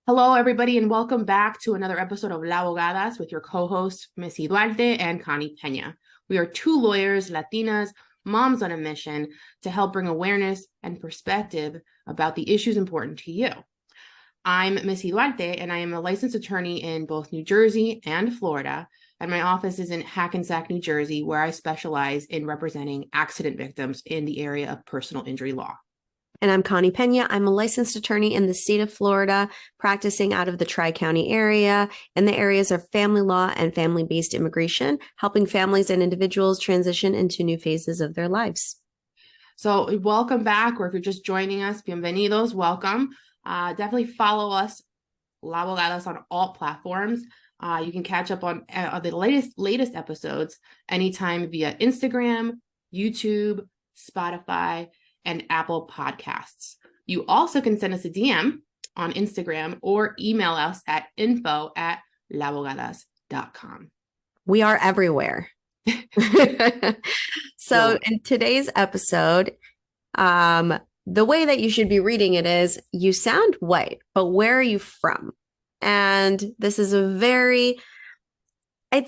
Hello, everybody, and welcome back to another episode of Lawbogadas with your co-hosts, Missy Duarte and Connie Pena. We are two lawyers, Latinas, moms on a mission to help bring awareness and perspective about the issues important to you. I'm Missy Duarte, and I am a licensed attorney in both New Jersey and Florida, and my office is in Hackensack, New Jersey, where I specialize in representing accident victims in the area of personal injury law. And I'm Connie Pena. I'm a licensed attorney in the state of Florida, practicing out of the Tri-County area in the areas of family law and family-based immigration, helping families and individuals transition into new phases of their lives. So welcome back, or if you're just joining us, bienvenidos, welcome. Definitely follow us, Lawbogadas, on all platforms. You can catch up on the latest episodes anytime via Instagram, YouTube, Spotify, and Apple Podcasts. You also can send us a DM on Instagram or email us at info@lawbogadas.com. We are everywhere. So in today's episode, the way that you should be reading it is, you sound white, but where are you from? And this is it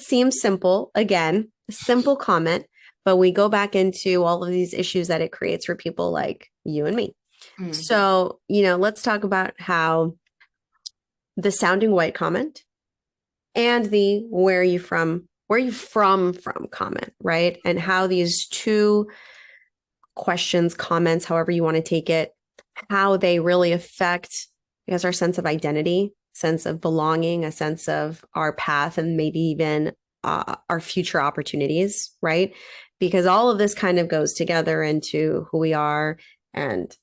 seems simple, again, a simple comment, but we go back into all of these issues that it creates for people like you and me. Mm-hmm. So, let's talk about how the sounding white comment and the where are you from comment, right? And how these two questions, comments, however you want to take it, how they really affect, I guess, our sense of identity, sense of belonging, a sense of our path, and maybe even our future opportunities, right? Because all of this kind of goes together into who we are and,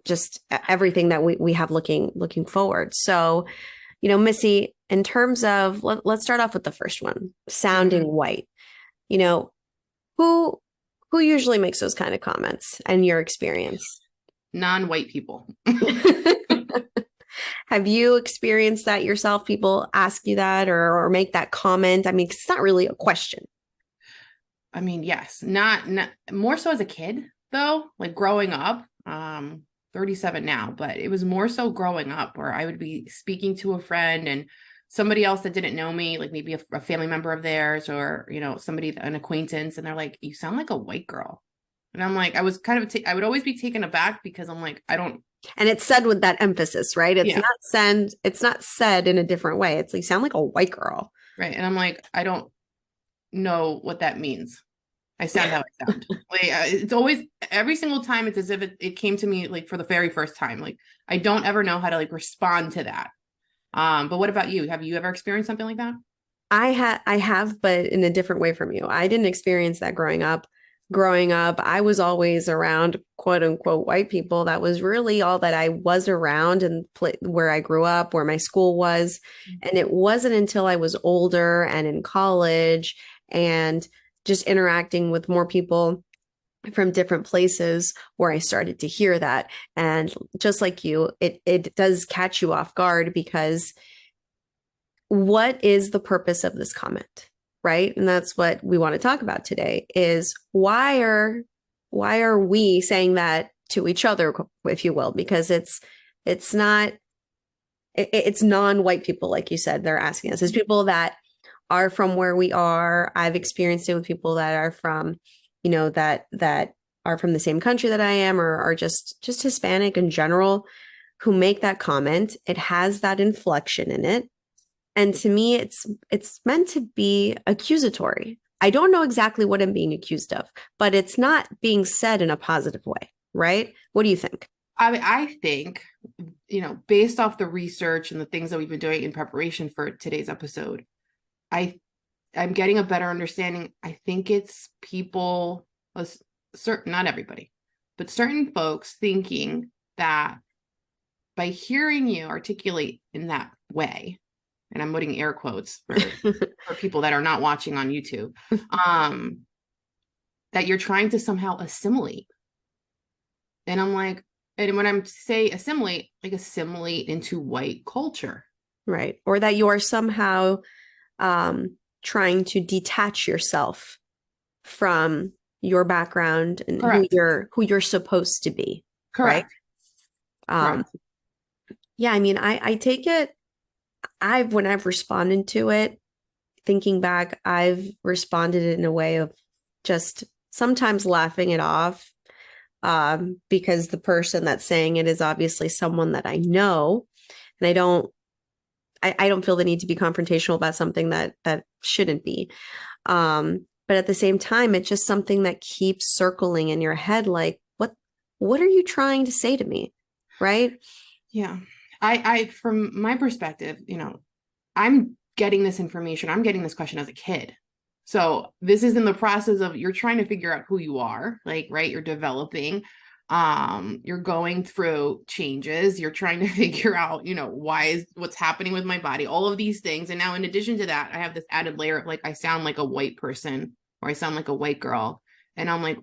just everything that we have looking forward. So, Missy, in terms of, let's start off with the first one, sounding white. Who usually makes those kind of comments in your experience? Non-white people. Have you experienced that yourself? People ask you that or make that comment? I mean, it's not really a question. I mean, yes, not more so as a kid, though, like growing up, 37 now, but it was more so growing up where I would be speaking to a friend and somebody else that didn't know me, like maybe a family member of theirs or, an acquaintance. And they're like, you sound like a white girl. And I'm like, I was kind of, I would always be taken aback because I'm like, I don't. And it's said with that emphasis, right? It's not said in a different way. It's like, you sound like a white girl. Right. And I'm like, I don't know what that means. I sound how I sound. Like, it's always, every single time, it's as if it came to me like for the very first time. Like, I don't ever know how to like respond to that. But what about you? Have you ever experienced something like that? I have, but in a different way from you. I didn't experience that growing up. I was always around quote unquote white people. That was really all that I was around and where I grew up, where my school was. And it wasn't until I was older and in college and just interacting with more people from different places where I started to hear that. And just like you, it does catch you off guard, because what is the purpose of this comment? Right. And that's what we want to talk about today is why are we saying that to each other, if you will, because it's non-white people, like you said, they're asking us. It's people that are from where we are. I've experienced it with people that are from, that are from the same country that I am, or are just Hispanic in general, who make that comment. It has that inflection in it. And to me, it's meant to be accusatory. I don't know exactly what I'm being accused of, but it's not being said in a positive way, right? What do you think? I think, based off the research and the things that we've been doing in preparation for today's episode, I'm getting a better understanding. I think it's people, not everybody, but certain folks thinking that by hearing you articulate in that way, and I'm putting air quotes for people that are not watching on YouTube, that you're trying to somehow assimilate. And I'm like, and when I'm say assimilate, like assimilate into white culture. Right. Or that you are somehow trying to detach yourself from your background and who you're supposed to be. Correct. Right. Correct. Yeah, I mean, I take it, when I've responded to it, thinking back, I've responded in a way of just sometimes laughing it off, because the person that's saying it is obviously someone that I know, and I don't feel the need to be confrontational about something that shouldn't be. But at the same time, it's just something that keeps circling in your head, like, what are you trying to say to me? Right? Yeah. I from my perspective, I'm getting this information, I'm getting this question as a kid. So this is in the process of you're trying to figure out who you are, like, right? You're developing, you're going through changes, you're trying to figure out, why is what's happening with my body, all of these things. And now in addition to that, I have this added layer of like, I sound like a white person or I sound like a white girl. And I'm like,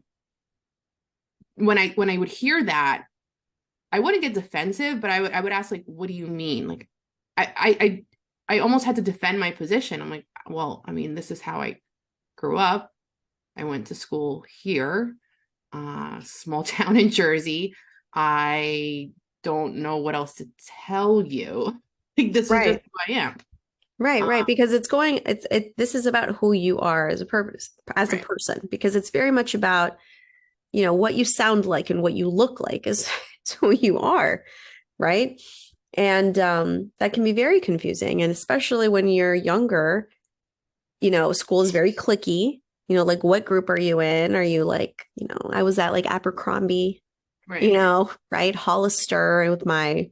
when I would hear that, I wouldn't get defensive, but I would ask, like, what do you mean? Like, I almost had to defend my position. I'm like, well, I mean, this is how I grew up. I went to school here, small town in Jersey. I don't know what else to tell you. Like, this is just Right. who I am. Right. Because this is about who you are as a purpose, as a Right. person, because it's very much about, what you sound like and what you look like is, is who you are. Right. And that can be very confusing. And especially when you're younger, school is very cliquey. Like, what group are you in? Are you like, I was at like Abercrombie, Right. right? Hollister with my,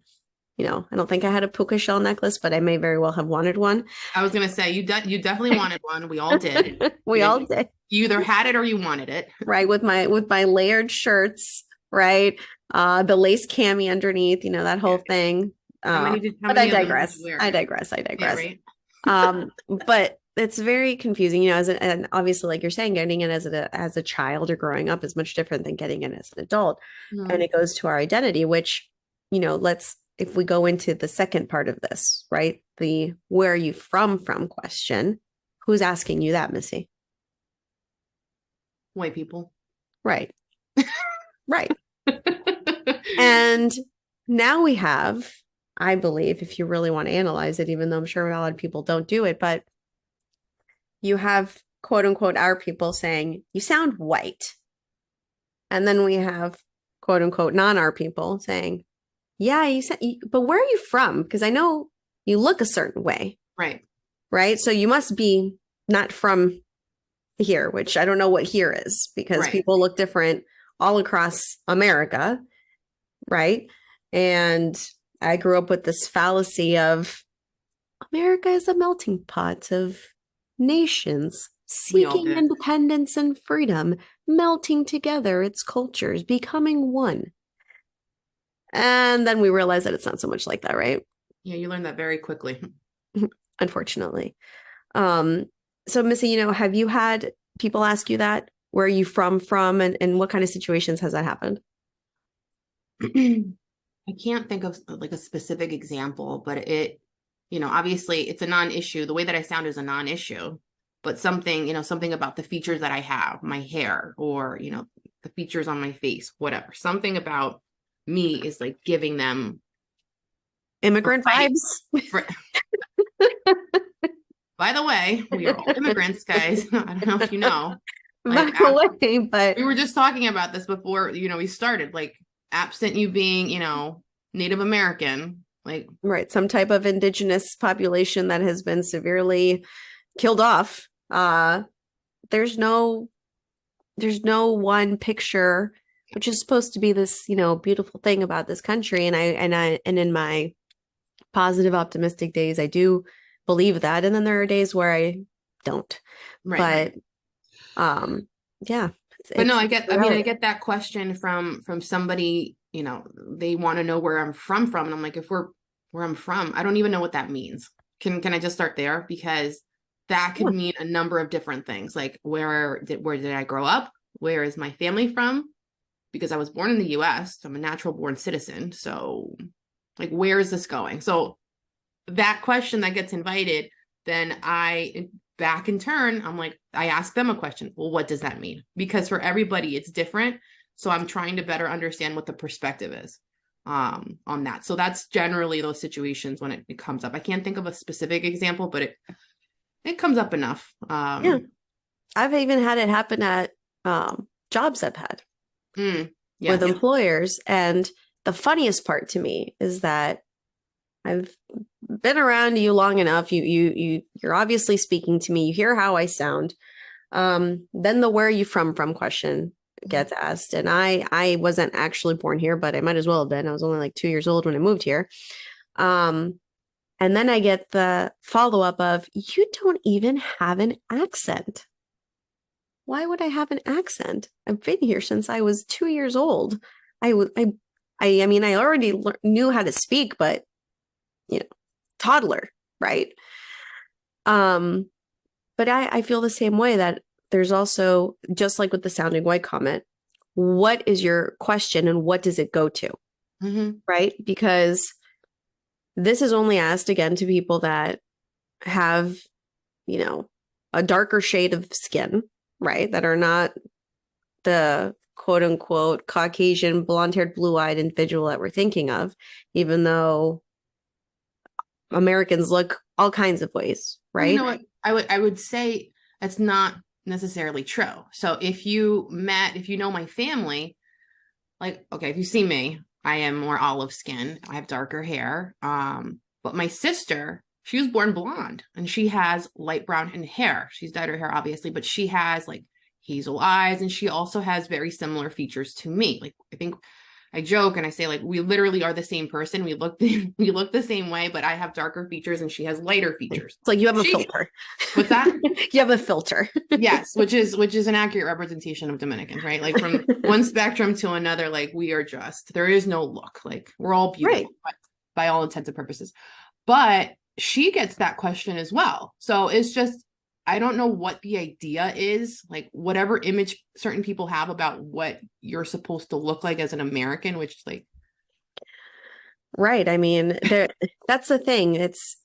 I don't think I had a puka shell necklace, but I may very well have wanted one. I was gonna say you definitely wanted one. We all did. We all did. You either had it or you wanted it. Right, with my layered shirts, right? The lace cami underneath, that Yeah. whole thing. How But I many of them did digress. you wear? I digress. I Yeah, digress. right. But it's very confusing, and obviously, like you're saying, getting it as a child or growing up is much different than getting it as an adult. And Mhm. it goes to our identity, which, if we go into the second part of this, right? The where are you from question. Who's asking you that, Missy? White people. Right. Right. And now we have, I believe, if you really want to analyze it, even though I'm sure a lot of people don't do it, but you have quote unquote our people saying, you sound white. And then we have quote unquote non our people saying, yeah, you said, but where are you from? Because I know you look a certain way. Right. Right. So you must be not from here, which I don't know what here is because Right. people look different all across America. Right. And I grew up with this fallacy of America is a melting pot of nations We all seeking did. independence and freedom, melting together its cultures, becoming one. And then we realized that it's not so much like that, right? Yeah, you learned that very quickly. Unfortunately. Um, so Missy, have you had people ask you that? Where are you from, and what kind of situations has that happened? I can't think of like a specific example, but obviously it's a non-issue. The way that I sound is a non-issue, but something about the features that I have, my hair, or, the features on my face, whatever. Something about me is like giving them Immigrant right. vibes? By the way, we are all immigrants, guys. I don't know if you know. By Like, the way, but we were just talking about this before, we started, like, absent you being, Native American, like, right, some type of indigenous population that has been severely killed off. There's no one picture, which is supposed to be this, beautiful thing about this country. And in my positive, optimistic days, I do believe that. And then there are days where I don't. right. But yeah. But no, I reality. get that question from somebody, they want to know where I'm from. And I'm like, if we're where I'm from, I don't even know what that means. Can I just start there? Because that could Yeah. mean a number of different things. Like, where did I grow up? Where is my family from? Because I was born in the US, so I'm a natural born citizen. So, like, where is this going? So that question that gets invited, then I back in turn, I'm like, I ask them a question. Well, what does that mean? Because for everybody, it's different. So I'm trying to better understand what the perspective is. on that. So that's generally those situations when it comes up. I can't think of a specific example, but it comes up enough. Yeah. I've even had it happen at jobs I've had Yes. with employers. And the funniest part to me is that I've been around you long enough. You're obviously speaking to me. You hear how I sound. Then the where are you from question gets asked. And I wasn't actually born here, but I might as well have been. I was only like 2 years old when I moved here. And then I get the follow-up of, you don't even have an accent. Why would I have an accent? I've been here since I was 2 years old. I mean, I already knew how to speak, but toddler, right? But I feel the same way, that there's also, just like with the sounding white comment, what is your question and what does it go to? Right? Because this is only asked again to people that have, a darker shade of skin, right? That are not the quote unquote Caucasian, blonde haired, blue eyed individual that we're thinking of, even though Americans look all kinds of ways, right? You know what? I would say that's not necessarily true. So if you know my family, like, okay, if you see me, I am more olive skin. I have darker hair. But my sister, she was born blonde and she has light brown in hair. She's dyed her hair, obviously, but she has like hazel eyes and she also has very similar features to me. Like, I think I joke and I say, like, we literally are the same person. We look the same way, but I have darker features and she has lighter features. It's like you have a filter. What's that? You have a filter. Yes, which is an accurate representation of Dominicans, right? Like from one spectrum to another, like there is no look. Like we're all beautiful, right, by all intents and purposes. But she gets that question as well. So it's just, I don't know what the idea is, like whatever image certain people have about what you're supposed to look like as an American, which is like. Right. I mean, that's the thing. It's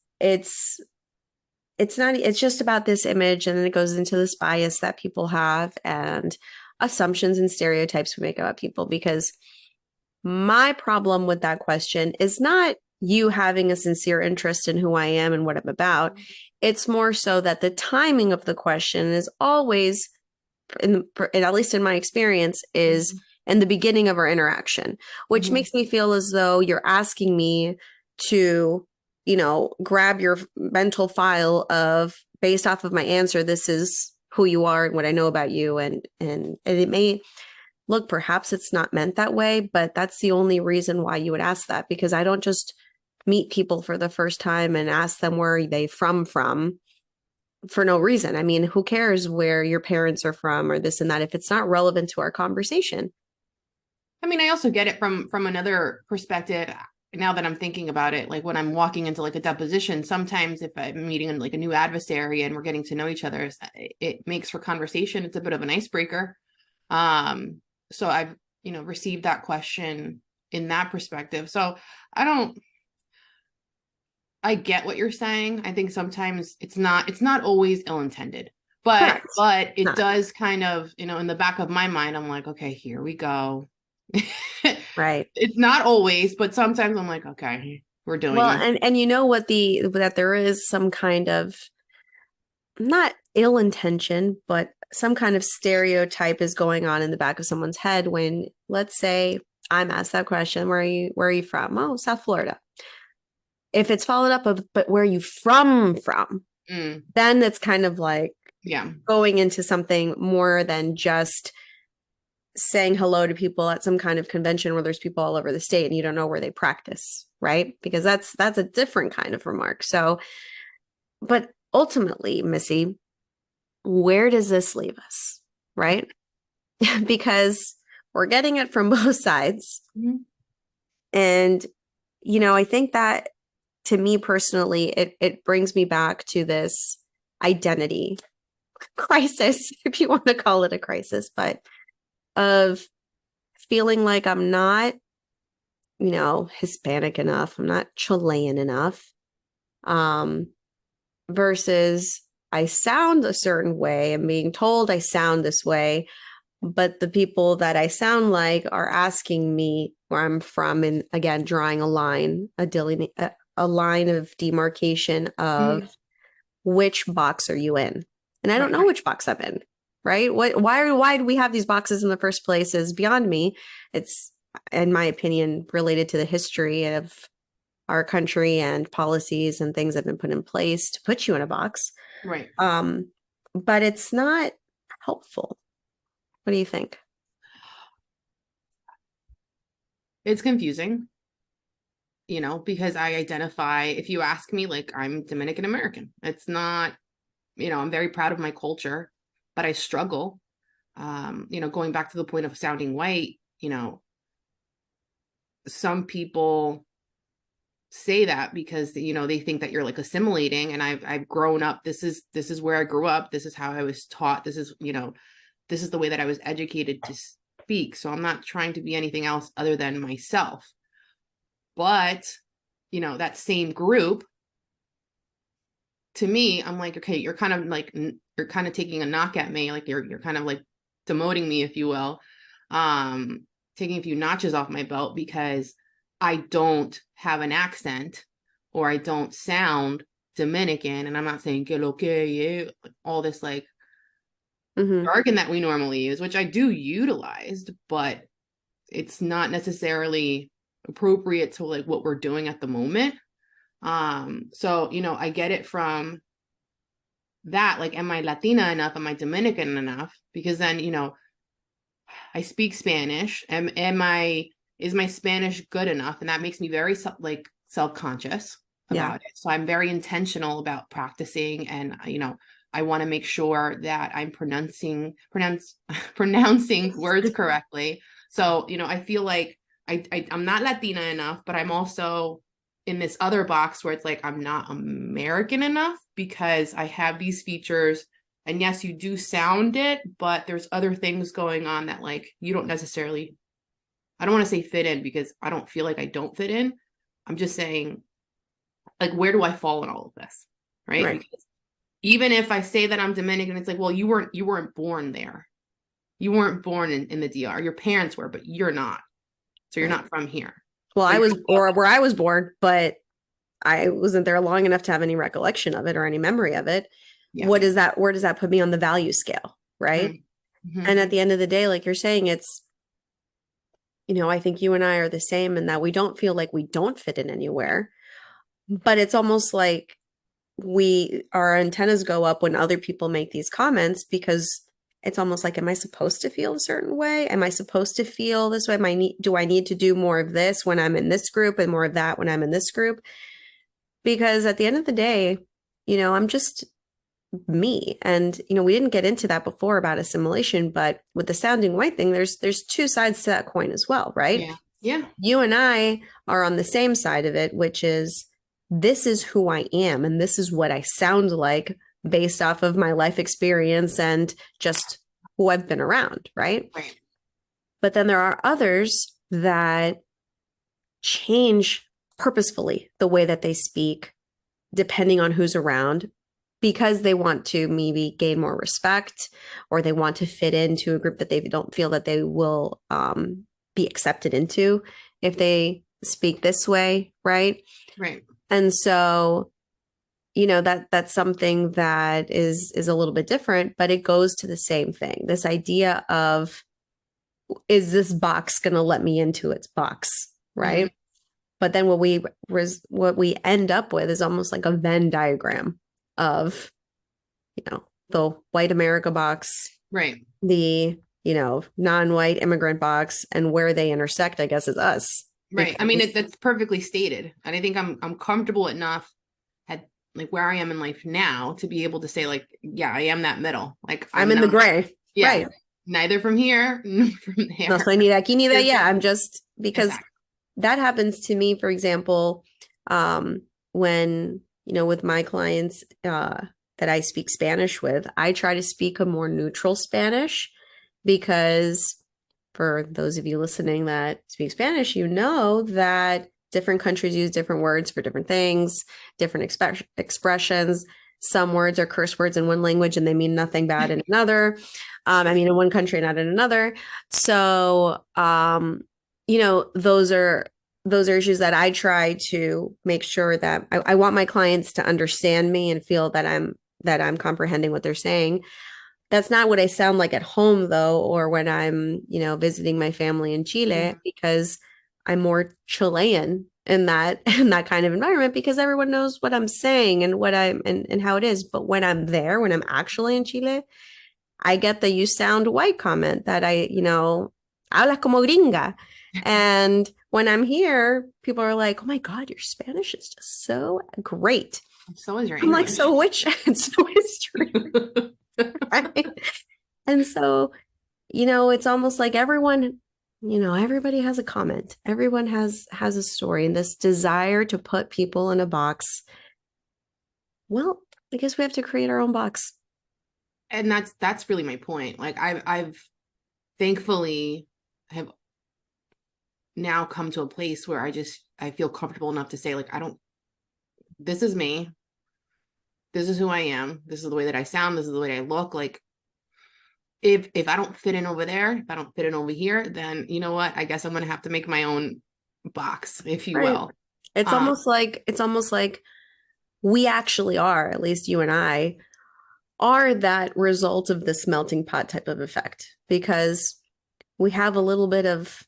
just about this image, and then it goes into this bias that people have and assumptions and stereotypes we make about people. Because my problem with that question is not you having a sincere interest in who I am and what I'm about. It's more so that the timing of the question is always, at least in my experience, is in the beginning of our interaction, which makes me feel as though you're asking me to, grab your mental file of, based off of my answer, this is who you are and what I know about you. And it may look, perhaps it's not meant that way, but that's the only reason why you would ask that, because I don't just meet people for the first time and ask them where are they from for no reason. I mean, who cares where your parents are from or this and that if it's not relevant to our conversation? I mean, I also get it from another perspective. Now that I'm thinking about it, like when I'm walking into like a deposition, sometimes if I'm meeting like a new adversary and we're getting to know each other, it makes for conversation. It's a bit of an icebreaker. So I've, received that question in that perspective. So I get what you're saying. I think sometimes it's not always ill-intended, but it does kind of, in the back of my mind, I'm like, okay, here we go. Right. It's not always, but sometimes I'm like, okay, we're doing it. And you know what, that there is some kind of, not ill intention, but some kind of stereotype is going on in the back of someone's head when, let's say, I'm asked that question, where are you from? Oh, South Florida. If it's followed up of, but where are you from? Then it's kind of like going into something more than just saying hello to people at some kind of convention where there's people all over the state and you don't know where they practice, right? Because that's a different kind of remark. So, but ultimately, Missy, where does this leave us, right? Because we're getting it from both sides. And, I think that, to me personally, it brings me back to this identity crisis, if you want to call it a crisis, but of feeling like I'm not, Hispanic enough, I'm not Chilean enough, versus I sound a certain way. I'm being told I sound this way, but the people that I sound like are asking me where I'm from, and again, drawing a line, a line of demarcation of which box are you in? And I don't know which box I'm in, right? Why do we have these boxes in the first place is beyond me. It's, in my opinion, related to the history of our country and policies and things that have been put in place to put you in a box. Right. But it's not helpful. What do you think? It's confusing, because I identify, if you ask me, like, I'm Dominican American. It's not, I'm very proud of my culture, but I struggle. Going back to the point of sounding white, some people say that because they think that you're like assimilating, and I've grown up, this is where I grew up, this is how I was taught, this is the way that I was educated to speak, so I'm not trying to be anything else other than myself. But that same group, to me, I'm like, okay, you're kind of taking a knock at me, like you're kind of like demoting me, if you will, taking a few notches off my belt because I don't have an accent or I don't sound Dominican. And I'm not saying que lo que, all this like jargon that we normally use, which I do utilize, but it's not necessarily appropriate to like what we're doing at the moment. So, I get it from that, like, am I Latina enough? Am I Dominican enough? Because then, I speak Spanish. Is my Spanish good enough? And that makes me very self-conscious about it. So I'm very intentional about practicing, and I want to make sure that I'm pronouncing words correctly. So I feel like I'm not Latina enough, but I'm also in this other box where it's like I'm not American enough because I have these features. And yes, you do sound it, but there's other things going on that like you don't necessarily, I don't want to say fit in because I don't feel like I don't fit in. I'm just saying, like, where do I fall in all of this? Right. Because even if I say that I'm Dominican, it's like, well, you weren't born there. You weren't born in the DR. Your parents were, but you're not. So you're not from here. Well, I was, or where I was born, but I wasn't there long enough to have any recollection of it or any memory of it. Yeah. Where does that put me on the value scale? Right. Mm-hmm. And at the end of the day, like you're saying, it's, I think you and I are the same in that we don't feel like we don't fit in anywhere, but it's almost like our antennas go up when other people make these comments because it's almost like, am I supposed to feel a certain way? Am I supposed to feel this way? Do I need to do more of this when I'm in this group and more of that when I'm in this group? Because at the end of the day, I'm just me. And, we didn't get into that before about assimilation, but with the sounding white thing, there's two sides to that coin as well, right? Yeah. Yeah. You and I are on the same side of it, which is this is who I am. And this is what I sound like based off of my life experience and just who I've been around. Right. But then there are others that change purposefully the way that they speak, depending on who's around, because they want to maybe gain more respect, or they want to fit into a group that they don't feel that they will be accepted into if they speak this way. Right. And so, that's something that is a little bit different, but it goes to the same thing. This idea of, is this box going to let me into its box? Right. Mm-hmm. But then what we end up with is almost like a Venn diagram of, the white America box, right? The, non-white immigrant box, and where they intersect, I guess, is us. Right. I mean, that's perfectly stated. And I think I'm comfortable enough at like where I am in life now to be able to say like, yeah, I am that middle. Like I'm in the gray. Yeah. Right. Neither from here, from there. No soy ni de aquí ni de allá. I'm just, because that happens to me, for example, when, with my clients that I speak Spanish with, I try to speak a more neutral Spanish because for those of you listening that speak Spanish, that different countries use different words for different things, different expressions. Some words are curse words in one language and they mean nothing bad in another. In one country, not in another. So those are issues that I try to make sure that I want my clients to understand me and feel that I'm comprehending what they're saying. That's not what I sound like at home though, or when I'm, visiting my family in Chile, Mhm. because I'm more Chilean in that in that kind of environment because everyone knows what I'm saying and what I'm and how it is. But when I'm there, when I'm actually in Chile, I get the you sound white comment that habla como gringa. And when I'm here, people are like, oh my God, your Spanish is just so great. So is your I'm like, English. so which, so is true, right? And so, it's almost like everybody has a comment. Everyone has a story, and this desire to put people in a box. Well, I guess we have to create our own box. And that's really my point. Like I've thankfully have now come to a place where I feel comfortable enough to say, like, I don't, this is me, this is who I am, this is the way that I sound, this is the way I look. Like, if I don't fit in over there, if I don't fit in over here, then you know what, I guess I'm gonna have to make my own box, if you Right. will. um It's almost like we actually are, at least you and I, are that result of this melting pot type of effect because we have a little bit of,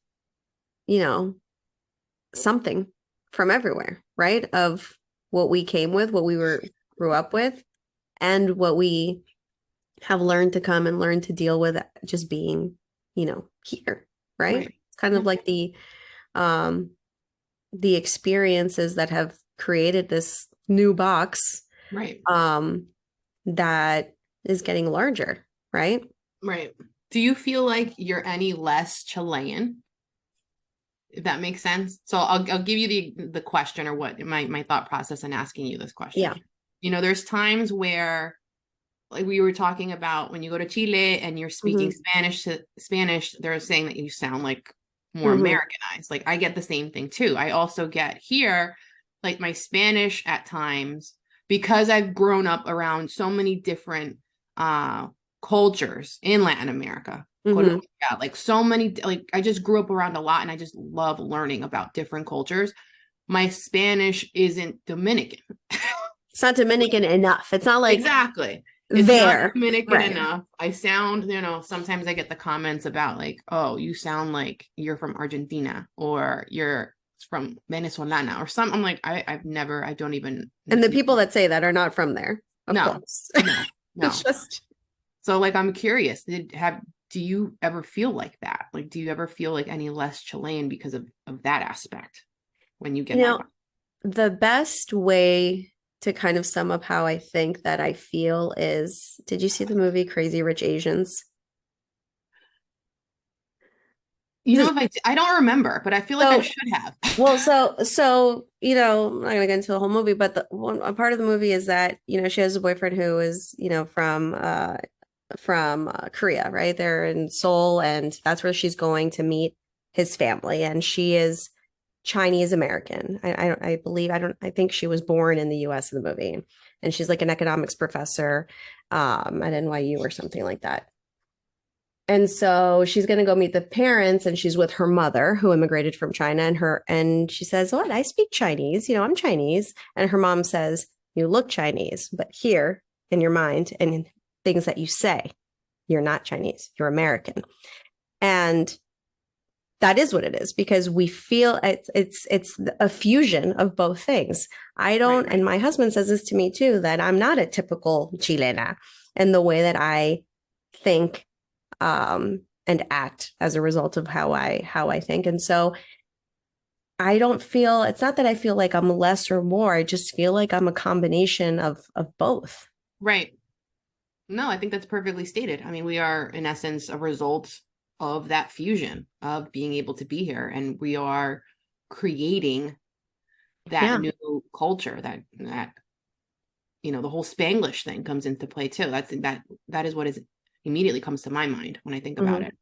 you know, something from everywhere, right? Of what we came with, what we grew up with, and what we have learned to come and learn to deal with just being, here, right? right. It's kind Yeah. of like um the experiences that have created this new box Right. um that is getting larger, right? Right. Do you feel like you're any less Chilean, if that makes sense? So I'll give you the question, or what my thought process in asking you this question. Yeah. There's times where, like we were talking about, when you go to Chile and you're speaking Hmm. Spanish, they're saying that you sound like more Hmm. Americanized. Like, I get the same thing too. I also get here, like, my Spanish at times, because I've grown up around so many different uh cultures in Latin America, Hmm. Colombia, like so many, like I just grew up around a lot, and I just love learning about different cultures. My Spanish isn't Dominican. It's not Dominican enough. It's not like Exactly. It's not there, Dominican right? enough. I sound, sometimes I get the comments about, like, oh, you sound like you're from Argentina, or you're from Venezolana or something. I'm like, I don't even And the know. people that say that are not from there, of No, course. no, It's no. just, So, like, I'm curious, do you ever feel like that? Like, do you ever feel like any less Chilean because of that aspect when you you get that? know, the best way to kind of sum up how I think that I feel is, did you see the movie Crazy Rich Asians? If I don't remember, but I feel like I So, should have. well, I'm not gonna get into the whole movie, but a part of the movie is that, she has a boyfriend who is, from Korea, right? They're in Seoul, and that's where she's going to meet his family. And she is Chinese American. I believe I think she was born in the US in the movie. And she's like an economics professor at NYU or something like that. And so she's going to go meet the parents, and she's with her mother who immigrated from China, and she says, "What? I speak Chinese. I'm Chinese." And her mom says, "You look Chinese, but here in your mind and in things that you say, you're not Chinese. You're American." And that is what it is, because we feel it's a fusion of both things. I Right. don't, and my husband says this to me too, that I'm not a typical Chilena in the way that I think and act as a result of how I think. And so I don't feel, it's not that I feel like I'm less or more. I just feel like I'm a combination of both. Right. No, I think that's perfectly stated. I mean, we are, in essence, a result of that fusion of being able to be here, and we are creating that Yeah. new culture. That the whole Spanglish thing comes into play too. That is what is immediately comes to my mind when I think about Mhm. it.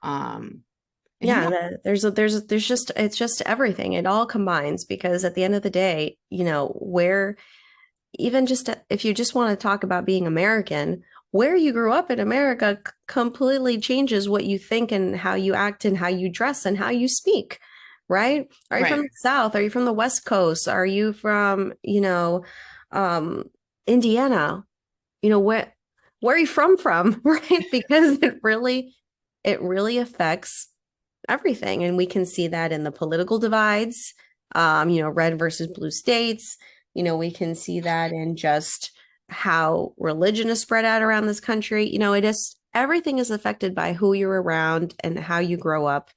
Um, and Yeah, there's just, it's just everything. It all combines because at the end of the day, where even just if you just want to talk about being American, where you grew up in America completely changes what you think and how you act and how you dress and how you speak, right? Are you from Right. the South? Are you from the West Coast? Are you from, um, Indiana? Where are you from, right? Because it really affects everything. And we can see that in the political divides, red versus blue states. We can see that in just how religion is spread out around this country. It is everything is affected by who you're around and how you grow up.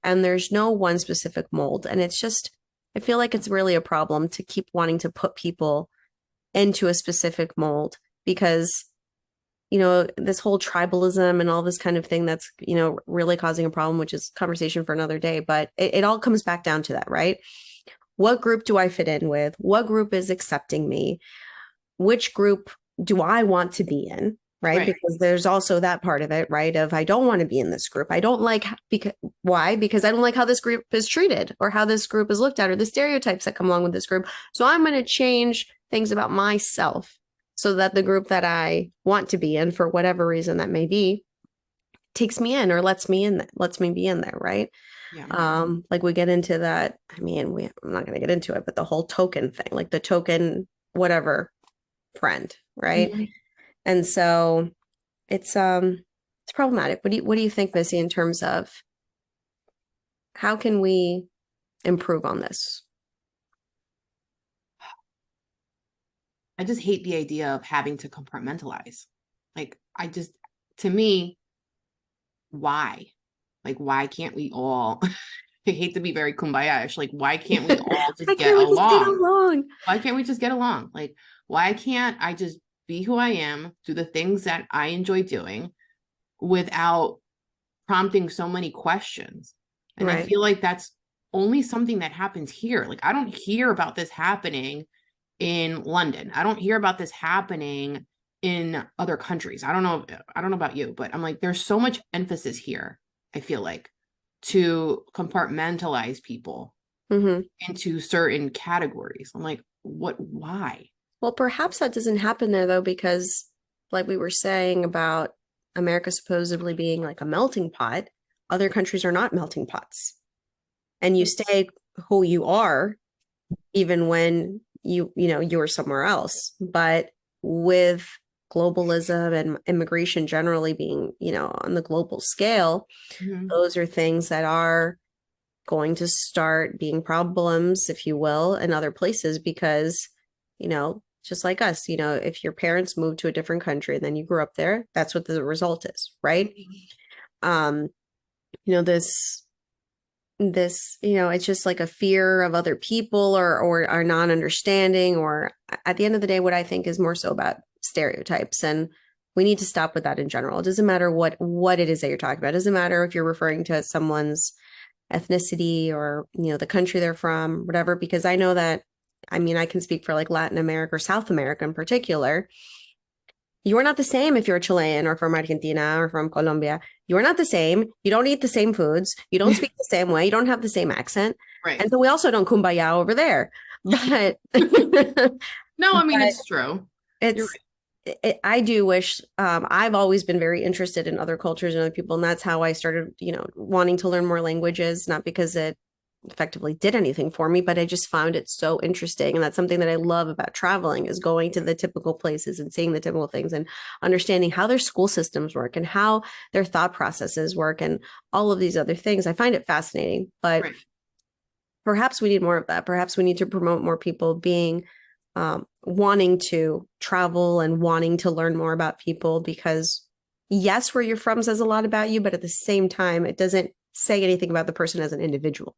And there's no one specific mold. And it's just, I feel like it's really a problem to keep wanting to put people into a specific mold because this whole tribalism and all this kind of thing that's, really causing a problem, which is conversation for another day. But it all comes back down to that, right? What group do I fit in with? What group is accepting me? Which group do I want to be in? Right. Right. Because there's also that part of it, right? Of I don't want to be in this group. I don't like why? Because I don't like how this group is treated or how this group is looked at or the stereotypes that come along with this group. So I'm going to change things about myself so that the group that I want to be in, for whatever reason that may be, takes me in or lets me be in there, right? Yeah. Like we get into that. I mean, I'm not going to get into it, but the whole token thing, like the token whatever friend, right? Mm-hmm. And so it's problematic. What do you think, Missy, in terms of how can we improve on this? I just hate the idea of having to compartmentalize. Like, to me, why? Like, why can't we all, I hate to be very kumbaya-ish, like, why can't we all Why just get can't we just get along? along? Why can't we just get along? Like, why can't I just be who I am, do the things that I enjoy doing without prompting so many questions? And I Right. feel like that's only something that happens here. Like, I don't hear about this happening in London. I don't hear about this happening in other countries. I don't know about you, but I'm like, there's so much emphasis here, I feel like, to compartmentalize people Mm-hmm. into certain categories. I'm like, why? Well, perhaps that doesn't happen there though, because like we were saying about America supposedly being like a melting pot, other countries are not melting pots. And you stay who you are even when you're somewhere else. But with globalism and immigration generally being, on the global scale, Mhm. those are things that are going to start being problems, if you will, in other places because, just like us, if your parents moved to a different country and then you grew up there, that's what the result is, right? Um, this it's just like a fear of other people or our non-understanding, or at the end of the day, what I think is more so about stereotypes, and we need to stop with that in general. It doesn't matter what it is that you're talking about. It doesn't matter if you're referring to someone's ethnicity or the country they're from, whatever, because I know that, I mean, I can speak for like Latin America or South America in particular. You are not the same if you're Chilean or from Argentina or from Colombia. You are not the same. You don't eat the same foods. You don't speak the same way. You don't have the same accent. Right. And so we also don't kumbaya over there. But No, I mean, but it's true. You're it's I do wish I've always been very interested in other cultures and other people, and that's how I started, wanting to learn more languages, not because it effectively did anything for me, but I just found it so interesting. And that's something that I love about traveling, is going to the typical places and seeing the typical things and understanding how their school systems work and how their thought processes work and all of these other things. I find it fascinating, but right. perhaps we need more of that. Perhaps we need to promote more people being wanting to travel and wanting to learn more about people, because yes, where you're from says a lot about you, but at the same time, it doesn't say anything about the person as an individual.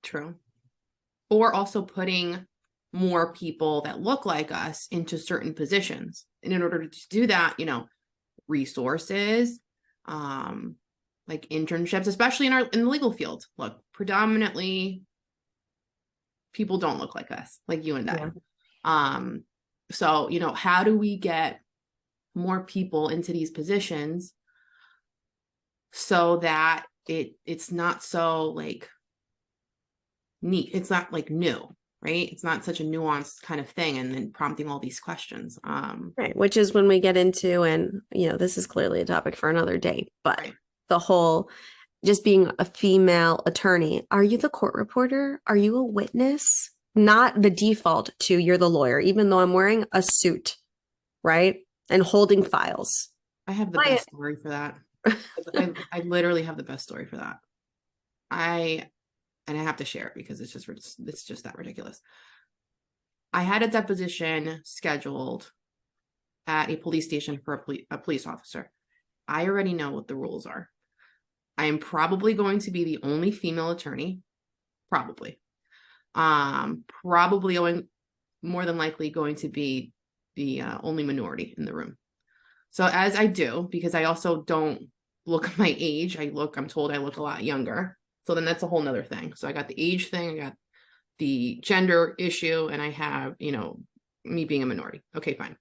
True. Or also putting more people that look like us into certain positions. And in order to do that, resources, like internships, especially in the legal field. Look, predominantly people don't look like us, like you and I. Yeah. So, how do we get more people into these positions so that it's not so like neat, it's not like new, right? It's not such a nuanced kind of thing, and then prompting all these questions. Right, which is when we get into, and this is clearly a topic for another day, but right. the whole just being a female attorney. Are you the court reporter? Are you a witness? Not the default to you're the lawyer, even though I'm wearing a suit, right? And holding files. I have the best story for that. I literally have the best story for that. And I have to share it because it's just that ridiculous. I had a deposition scheduled at a police station for a police officer. I already know what the rules are. I am probably going to be the only female attorney, probably more than likely going to be the only minority in the room. So as I do, because I also don't look my age, I'm told I look a lot younger. So then that's a whole nother thing. So I got the age thing, I got the gender issue, and I have, me being a minority. Okay, fine.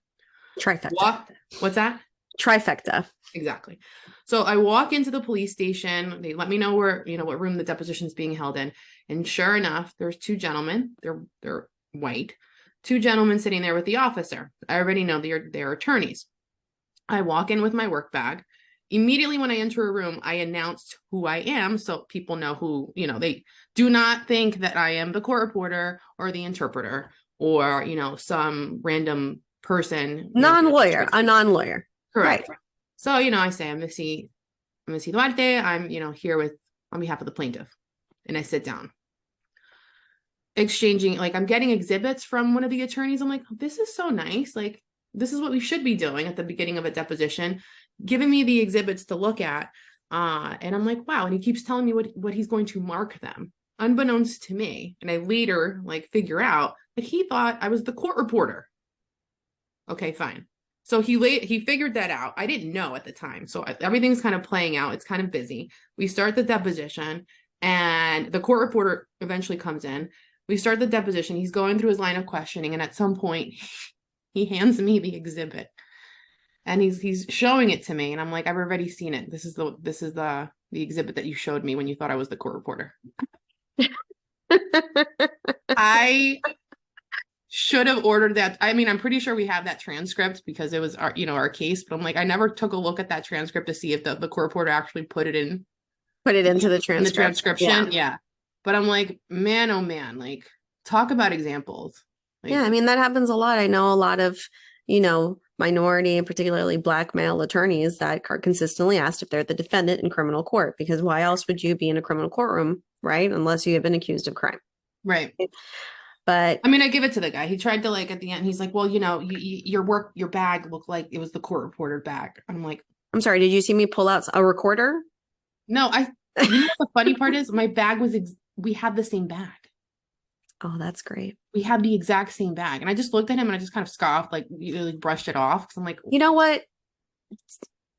Trifecta. What's that? Trifecta. Exactly. So I walk into the police station. They let me know where, what room the deposition is being held in. And sure enough, there's two gentlemen. They're white. Two gentlemen sitting there with the officer. I already know they're attorneys. I walk in with my work bag. Immediately when I enter a room, I announced who I am so people know who, they do not think that I am the court reporter or the interpreter or, some random person. Non-lawyer, a non-lawyer. Correct. Right. So, I say, I'm Missy Duarte. I'm, here on behalf of the plaintiff. And I sit down. Exchanging, I'm getting exhibits from one of the attorneys. I'm like, oh, this is so nice. This is what we should be doing at the beginning of a deposition, giving me the exhibits to look at. And I'm like, wow. And he keeps telling me what he's going to mark them, unbeknownst to me. And I later figure out that he thought I was the court reporter. Okay, fine. So he figured that out. I didn't know at the time. So everything's kind of playing out. It's kind of busy. We start the deposition and the court reporter eventually comes in. We start the deposition. He's going through his line of questioning. And at some point he hands me the exhibit and he's showing it to me. And I'm like, I've already seen it. This is the exhibit that you showed me when you thought I was the court reporter. I should have ordered that. I mean, I'm pretty sure we have that transcript because it was our case, but I'm like, I never took a look at that transcript to see if the court reporter actually put it into the transcription. Yeah. But I'm like, man, oh man, talk about examples. Yeah. I mean, that happens a lot. I know a lot of, minority and particularly Black male attorneys that are consistently asked if they're the defendant in criminal court, because why else would you be in a criminal courtroom, right? Unless you have been accused of crime. Right. But I mean, I give it to the guy. He tried to at the end, he's like, well, your bag looked like it was the court reporter bag. I'm like, I'm sorry, did you see me pull out a recorder? No, what the funny part is my bag was, we had the same bag. Oh, that's great. We had the exact same bag. And I just looked at him and I just kind of scoffed, brushed it off. Cause I'm like, you know what?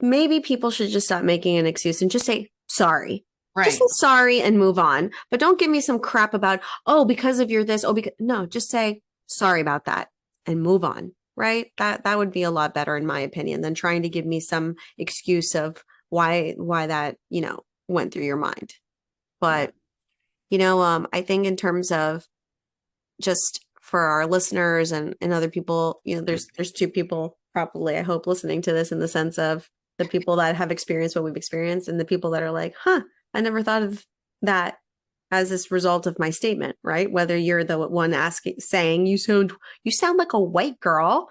Maybe people should just stop making an excuse and just say sorry. Right. Just say sorry and move on. But don't give me some crap about, oh, because of your this. Oh, because no, just say sorry about that and move on. Right. That would be a lot better, in my opinion, than trying to give me some excuse of why that, went through your mind. But, I think in terms of just for our listeners and other people, there's two people probably, I hope, listening to this, in the sense of the people that have experienced what we've experienced and the people that are like, I never thought of that as this result of my statement, right? Whether you're the one saying you sound like a white girl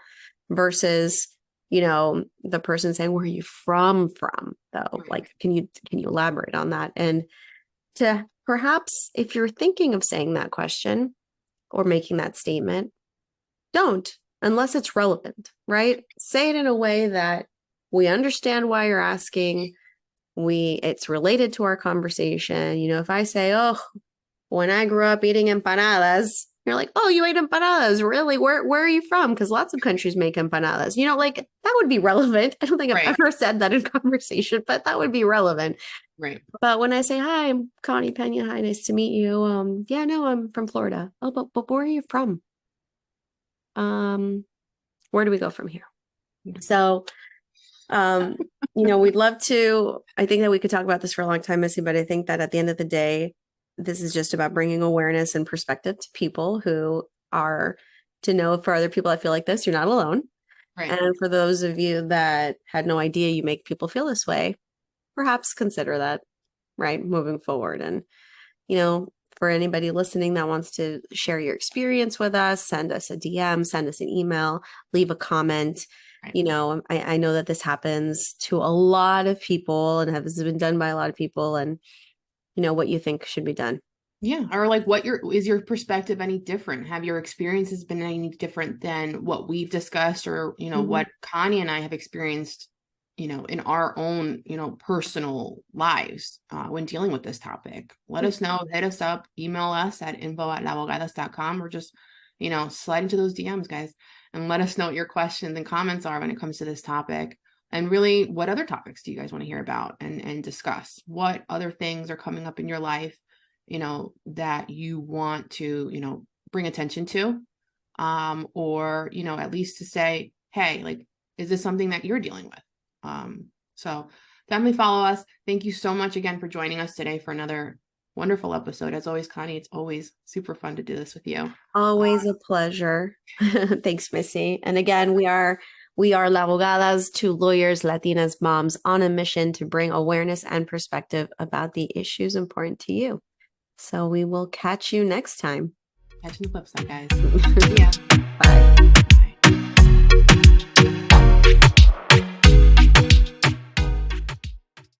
versus, the person saying, where are you from though? Can you elaborate on that? And to perhaps, if you're thinking of saying that question or making that statement, don't, unless it's relevant, right? Say it in a way that we understand why you're asking. It's related to our conversation. If I say, oh, when I grew up eating empanadas, you're like, oh, you ate empanadas. Really? Where are you from? Because lots of countries make empanadas. That would be relevant. I don't think I've ever said that in conversation, but that would be relevant. Right. But when I say, hi, I'm Connie Pena. Hi, nice to meet you. Yeah, no, I'm from Florida. Oh, but where are you from? Where do we go from here? So, we'd love to, I think that we could talk about this for a long time, Missy, but I think that at the end of the day, this is just about bringing awareness and perspective to people who are to know for other people that feel like this, you're not alone. Right. And for those of you that had no idea you make people feel this way, perhaps consider that, right, moving forward. And, for anybody listening that wants to share your experience with us, send us a DM, send us an email, leave a comment. Right. I know that this happens to a lot of people and has been done by a lot of people, and what you think should be done. Yeah. Or like is your perspective any different? Have your experiences been any different than what we've discussed, or, what Connie and I have experienced, in our own, personal lives when dealing with this topic? Let us know, hit us up, email us at info@lawbogadas.com, or just, slide into those DMs, guys, and let us know what your questions and comments are when it comes to this topic. And really, what other topics do you guys want to hear about and discuss? What other things are coming up in your life, that you want to, bring attention to, or, at least to say, hey, like, is this something that you're dealing with? So definitely follow us. Thank you so much again for joining us today for another wonderful episode. As always, Connie, it's always super fun to do this with you. Always a pleasure. Thanks, Missy. And again, we are Lawbogadas, two lawyers, Latinas, moms on a mission to bring awareness and perspective about the issues important to you. So we will catch you next time. Catch you on the flip side, guys. Yeah. Bye. Bye.